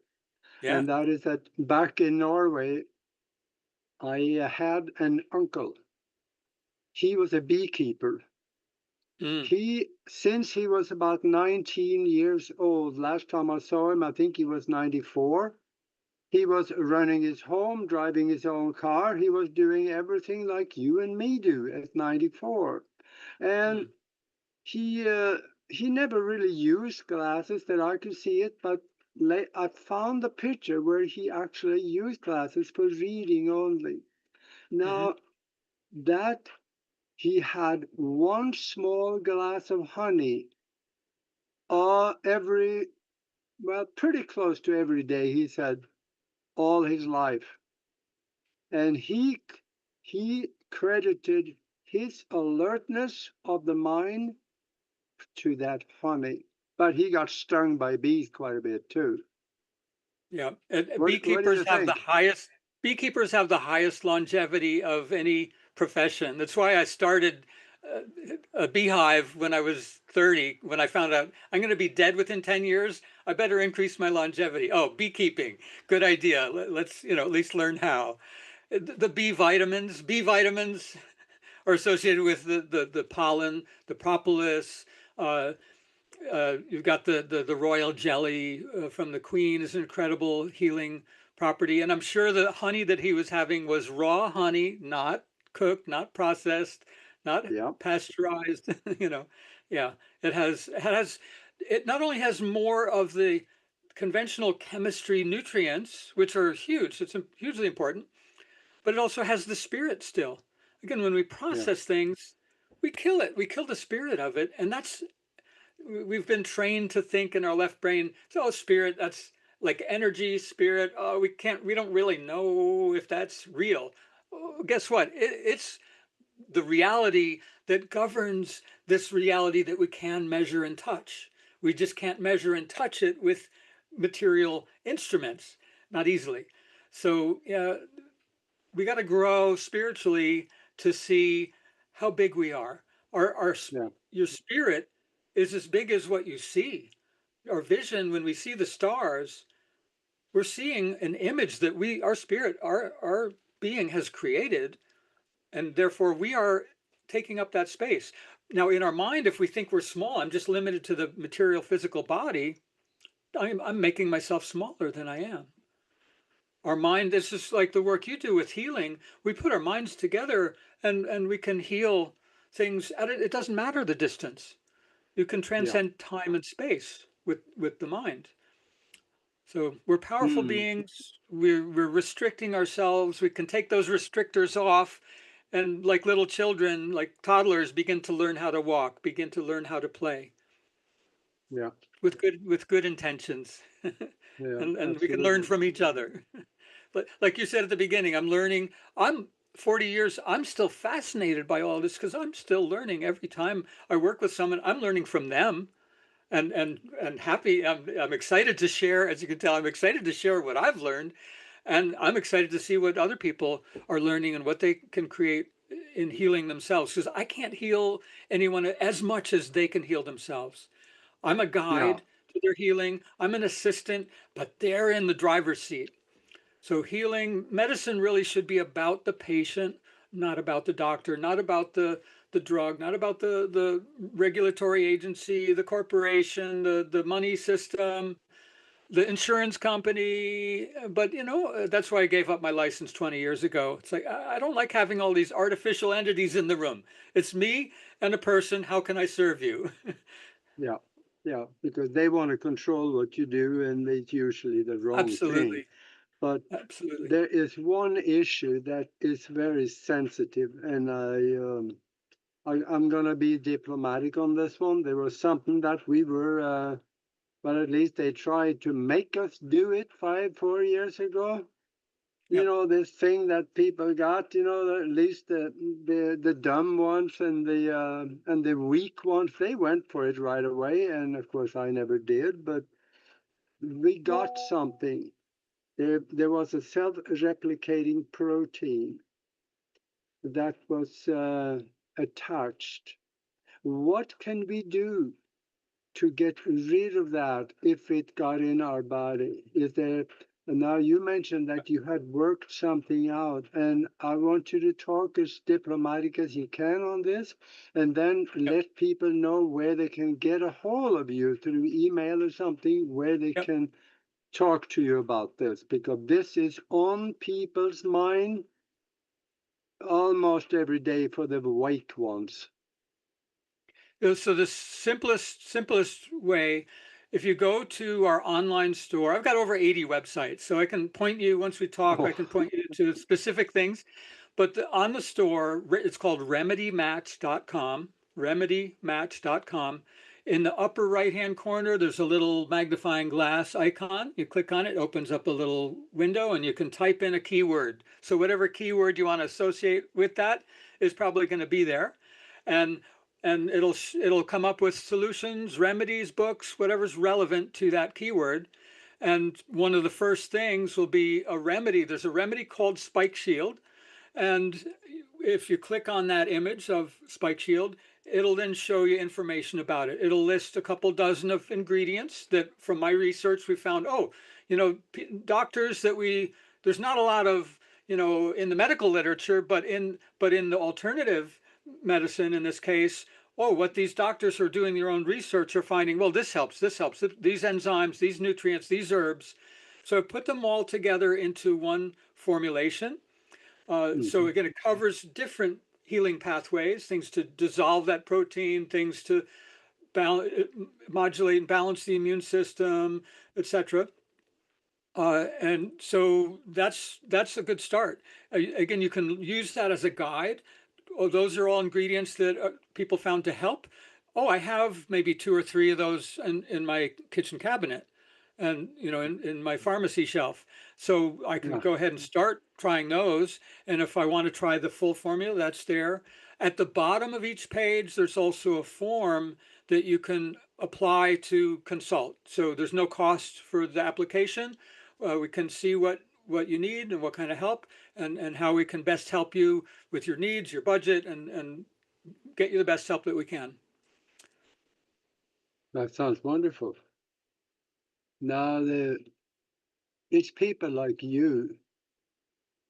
Yeah. And that is that back in Norway, I had an uncle. He was a beekeeper. Mm, Since he was about 19 years old, last time I saw him, I think he was 94. He was running his home, driving his own car. He was doing everything like you and me do at 94. And mm, he uh, he never really used glasses that I could see it, but I found the picture where he actually used glasses for reading only. hmm. Now that he had one small glass of honey every, well, pretty close to every day, he said, all his life. And he credited his alertness of the mind to that honey. But he got stung by bees quite a bit too. Yeah. What do you think? Beekeepers have the highest longevity of any profession. That's why I started uh, a beehive when I was 30. When I found out I'm going to be dead within 10 years, I better increase my longevity. Oh, beekeeping, good idea. Let's, at least learn how. The B vitamins are associated with the pollen, the propolis. Uh, you've got the royal jelly from the queen is an incredible healing property. And I'm sure the honey that he was having was raw honey, not cooked, not processed, not Yeah, pasteurized. Yeah, it not only has more of the conventional chemistry nutrients, which are huge, it's hugely important, but it also has the spirit still. Again, when we yeah, process things, we kill it. We kill the spirit of it, and we've been trained to think in our left brain, so spirit, that's like energy, spirit. Oh, we don't really know if that's real. Oh, guess what? It's the reality that governs this reality that we can measure and touch. We just can't measure and touch it with material instruments, not easily. So, yeah, we got to grow spiritually to see how big we are. Our yeah, your spirit is as big as what you see. Our vision, when we see the stars, we're seeing an image that our spirit, our being has created, and therefore we are taking up that space. Now, in our mind, if we think we're small, I'm just limited to the material physical body. I'm making myself smaller than I am. Our mind, this is like the work you do with healing. We put our minds together and we can heal things at it. It doesn't matter the distance. You can yeah. transcend time and space with the mind. So we're powerful Hmm. beings. We're restricting ourselves. We can take those restrictors off and like little children, like toddlers, begin to learn how to walk, begin to learn how to play Yeah, with good intentions. yeah, And we can learn absolutely. from each other. But like you said at the beginning, I'm 40 years, I'm still fascinated by all this because I'm still learning every time I work with someone, I'm learning from them and happy. I'm excited to share, as you can tell, I'm excited to share what I've learned. And I'm excited to see what other people are learning and what they can create in healing themselves because I can't heal anyone as much as they can heal themselves. I'm a Yeah, guide to their healing. I'm an assistant, but they're in the driver's seat. So healing medicine really should be about the patient, not about the doctor, not about the drug, not about the regulatory agency, the corporation, the money system, the insurance company. But that's why I gave up my license 20 years ago. It's like I don't like having all these artificial entities in the room. It's me and a person. How can I serve you? yeah, yeah. Because they want to control what you do, and it's usually the wrong thing. Absolutely. But Absolutely. there is one issue that is very sensitive, and I'm gonna be diplomatic on this one. There was something that we were, well, at least they tried to make us do it 4 years ago. Yep. This thing that people got, at least the dumb ones and the weak ones, they went for it right away. And of course, I never did, but we got something. there was a self-replicating protein that was attached. What can we do to get rid of that if it got in our body? Is there, now you mentioned that you had worked something out, and I want you to talk as diplomatic as you can on this, and then Yep. let people know where they can get a hold of you through email or something, where they Yep. can talk to you about this, because this is on people's mind almost every day for the awake ones. So the simplest way, if you go to our online store, I've got over 80 websites, so I can point you, once we talk, I Oh, can point you to specific things. But on the store, it's called remedymatch.com, remedymatch.com. In the upper right-hand corner, there's a little magnifying glass icon. You click on it, opens up a little window, and you can type in a keyword. So whatever keyword you want to associate with that is probably going to be there. And it'll come up with solutions, remedies, books, whatever's relevant to that keyword. And one of the first things will be a remedy. There's a remedy called Spike Shield. And if you click on that image of Spike Shield, it'll then show you information about it. It'll list a couple dozen of ingredients that from my research we found, oh, doctors there's not a lot of, in the medical literature, but in the alternative medicine in this case, oh, what these doctors are doing their own research are finding, well, this helps, these enzymes, these nutrients, these herbs. So I put them all together into one formulation. So mhm. again, it covers different healing pathways, things to dissolve that protein, things to modulate and balance the immune system, etc. And so that's a good start. Again, you can use that as a guide. Oh, those are all ingredients that people found to help. Oh, I have maybe two or three of those in my kitchen cabinet and in my pharmacy shelf. So I can Yeah, go ahead and start trying those. And if I want to try the full formula, that's there. At the bottom of each page, there's also a form that you can apply to consult. So there's no cost for the application. We can see what you need and what kind of help and how we can best help you with your needs, your budget, and get you the best help that we can. that sounds wonderful. Now, it's people like you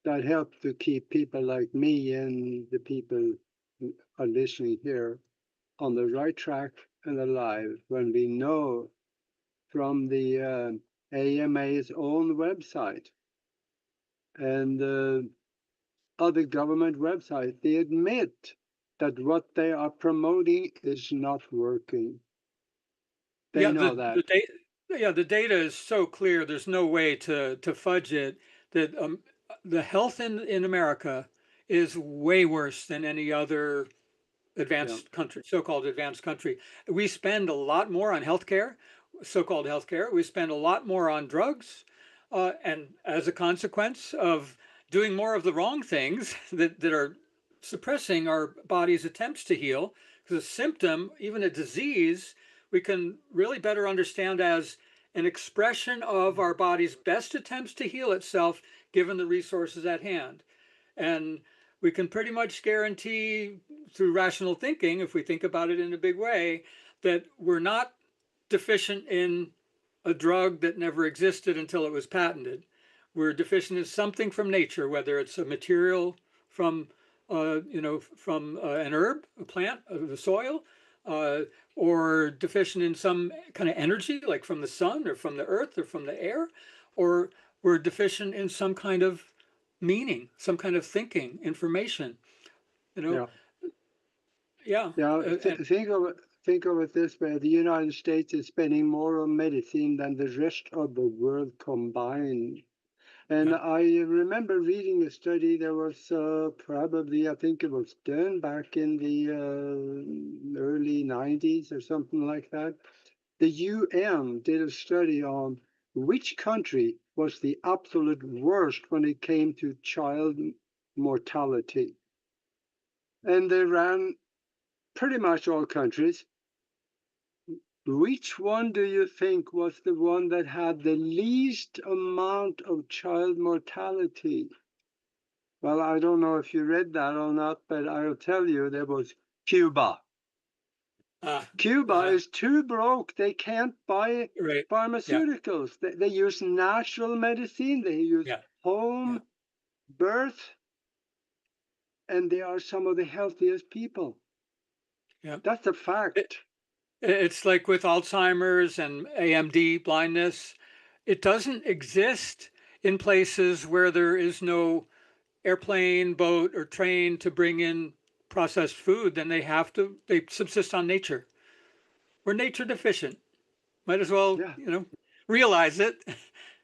that help to keep people like me and the people who are listening here on the right track and alive when we know from the AMA's own website and other government websites, they admit that what they are promoting is not working. They Yeah, know that. the data is so clear. There's no way to fudge it. That the health in America is way worse than any other Yeah. advanced country, so-called advanced country. We spend a lot more on healthcare, so-called healthcare. We spend a lot more on drugs, and as a consequence of doing more of the wrong things that are suppressing our body's attempts to heal, because a symptom, even a disease, we can really better understand as an expression of our body's best attempts to heal itself, given the resources at hand. And we can pretty much guarantee through rational thinking, if we think about it in a big way, that we're not deficient in a drug that never existed until it was patented. We're deficient in something from nature, whether it's a material from, from an herb, a plant, the soil, uh, or deficient in some kind of energy, like from the sun or from the earth or from the air, or we're deficient in some kind of meaning, some kind of thinking, information. You know, Yeah. yeah, Yeah. and Think of it this way: the United States is spending more on medicine than the rest of the world combined. And yeah, I remember reading a study that was probably, I think it was done back in the early 90s or something like that. The UN did a study on which country was the absolute worst when it came to child mortality. And they ran pretty much all countries. Which one do you think was the one that had the least amount of child mortality? Well, I don't know if you read that or not, but I'll tell you there was Cuba. Ah, Cuba uh-huh. is too broke. They can't buy Right. Yeah. pharmaceuticals. They use natural medicine, they use Yeah. Yeah. home birth, and they are some of the healthiest people. Yeah. That's a It, fact. it's like with Alzheimer's and AMD blindness, it doesn't exist in places where there is no airplane, boat, or train to bring in processed food. Then they subsist on nature. We're nature deficient. Might as well, Yeah. realize it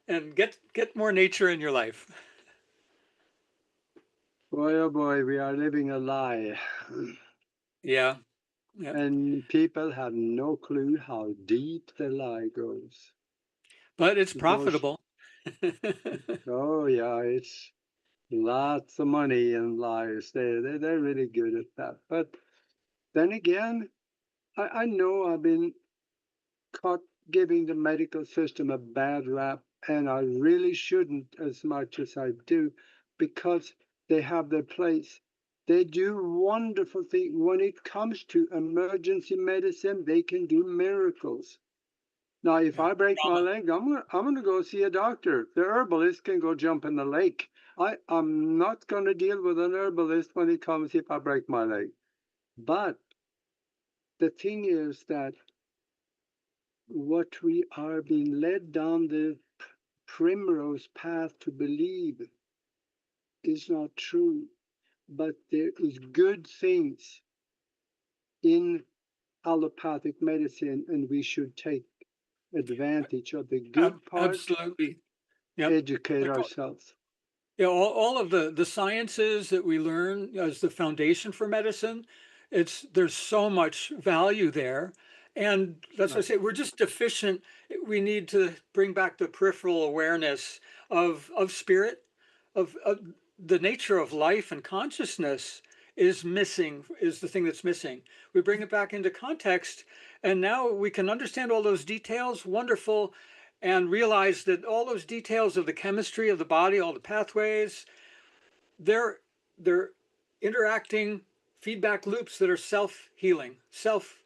and get more nature in your life. Boy, oh boy, we are living a lie. Yeah. Yeah. And people have no clue how deep the lie goes. But it's It goes, profitable. oh yeah, it's lots of money in lies. They're really good at that. But then again, I know I've been caught giving the medical system a bad rap, and I really shouldn't as much as I do, because they have their place. They do wonderful things. When it comes to emergency medicine, they can do miracles. Now, if Yeah. I break my Trauma. leg, I'm gonna go see a doctor. The herbalist can go jump in the lake. I'm not gonna deal with an herbalist when it comes if I break my leg. But the thing is that what we are being led down the primrose path to believe is not true. But there is good things in allopathic medicine, and we should take advantage of the good part, Absolutely. Yep. educate Like ourselves. all of the sciences that we learn as the foundation for medicine, there's so much value there. And that's why I Right. say we're just deficient. We need to bring back the peripheral awareness of spirit, of the nature of life and consciousness is missing, is the thing that's missing. We bring it back into context, and now we can understand all those details. Wonderful. And realize that all those details of the chemistry of the body, all the pathways, they're they're interacting feedback loops that are self-healing, self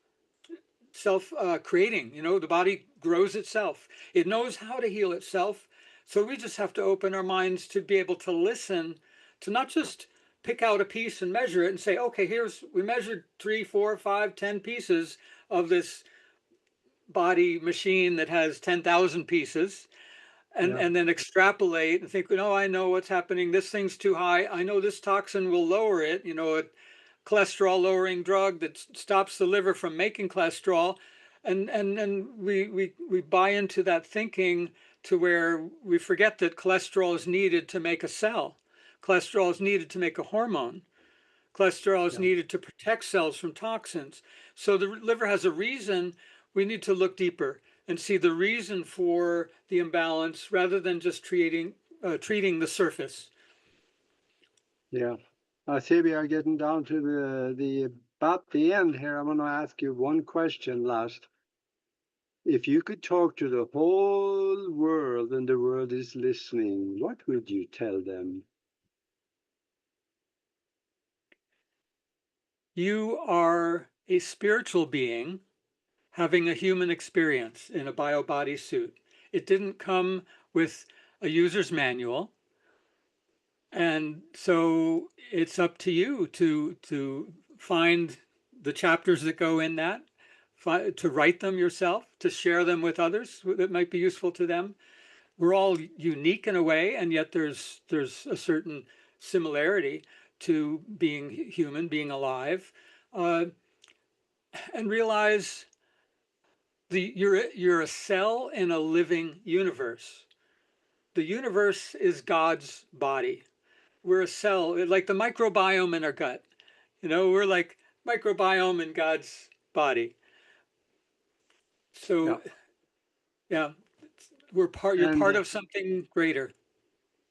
creating. The body grows itself. It knows how to heal itself. So we just have to open our minds to be able to listen, to not just pick out a piece and measure it and say, okay, we measured 3, 4, 5, 10 pieces of this body machine that has 10,000 pieces, and Yeah. and then extrapolate and think, no, I know what's happening. This thing's too high. I know this toxin will lower it. A cholesterol lowering drug that stops the liver from making cholesterol, and we buy into that thinking to where we forget that cholesterol is needed to make a cell. Cholesterol is needed to make a hormone. Cholesterol is Yeah. needed to protect cells from toxins. So the liver has a reason. We need to look deeper and see the reason for the imbalance rather than just treating the surface. Yeah. I see we are getting down to the about the end here. I'm going to ask you one question last. If you could talk to the whole world and the world is listening, what would you tell them? You are a spiritual being having a human experience in a bio body suit. It didn't come with a user's manual. And so it's up to you to find the chapters that go in that, to write them yourself, to share them with others that might be useful to them. We're all unique in a way, and yet there's a certain similarity to being human, being alive, uh, and realize you're a cell in a living universe. The universe is God's body. We're a cell, like the microbiome in our gut. We're like microbiome in God's body. Yeah. So yeah, you're part And of something greater.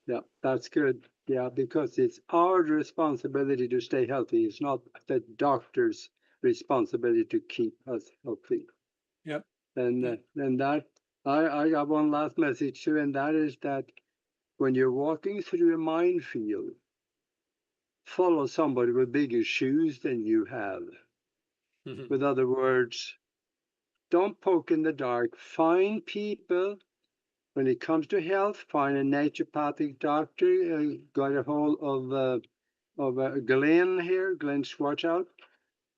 yeah, that's good. Yeah, because it's our responsibility to stay healthy. It's not the doctor's responsibility to keep us healthy. Yep. And Yeah. and that I got one last message too, and that is that when you're walking through a minefield, follow somebody with bigger shoes than you have. Mhm. With other words, don't poke in the dark. Find people. When it comes to health, find a naturopathic doctor. Got a hold of Glen here, Glen Swartwout,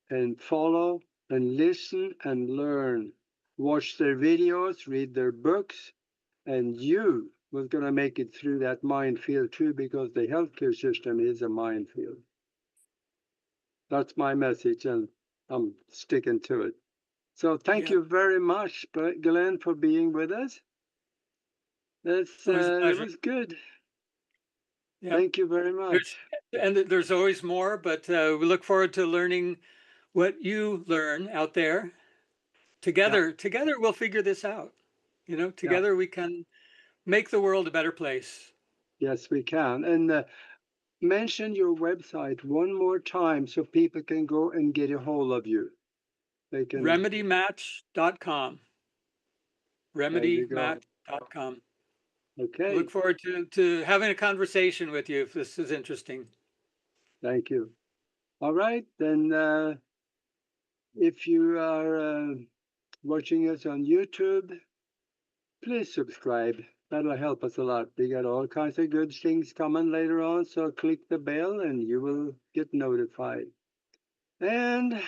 and follow and listen and learn. Watch their videos, read their books, and you was going to make it through that minefield too, because the healthcare system is a minefield. That's my message, and I'm sticking to it. So thank Yeah. you very much, Glenn, for being with us. Always a It pleasure. was good. Yeah. Thank you very There's much. and there's always more, but we look forward to learning what you learn out there. Yeah, Together we'll figure this out. yeah, Together we can make the world a better place. yes, we can. And mention your website one more time so people can go and get a hold of you. They can, Remedymatch.com. there you go. Remedymatch.com. I look Okay, forward to having a conversation with you if this is interesting. thank you. All right, then if you are watching us on YouTube, please subscribe. That'll help us a lot. We got all kinds of good things coming later on, so click the bell and you will get notified. And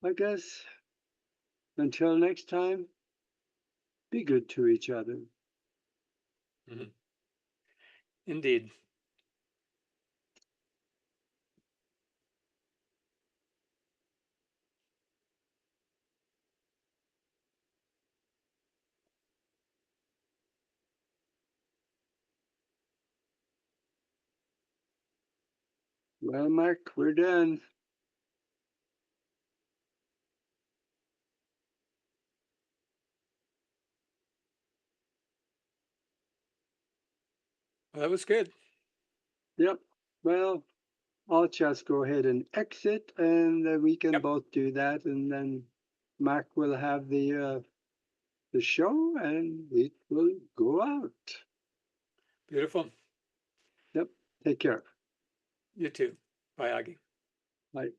I guess until next time, be good to each other. Mhm. Indeed. Well, Mark, we're done. Well, that was good. Yep. Well, I'll just go ahead and exit, and we can Yep. both do that, and then Mark will have the show, and it will go out. Beautiful. Yep. Take care. You too. Bye, Aage. Bye.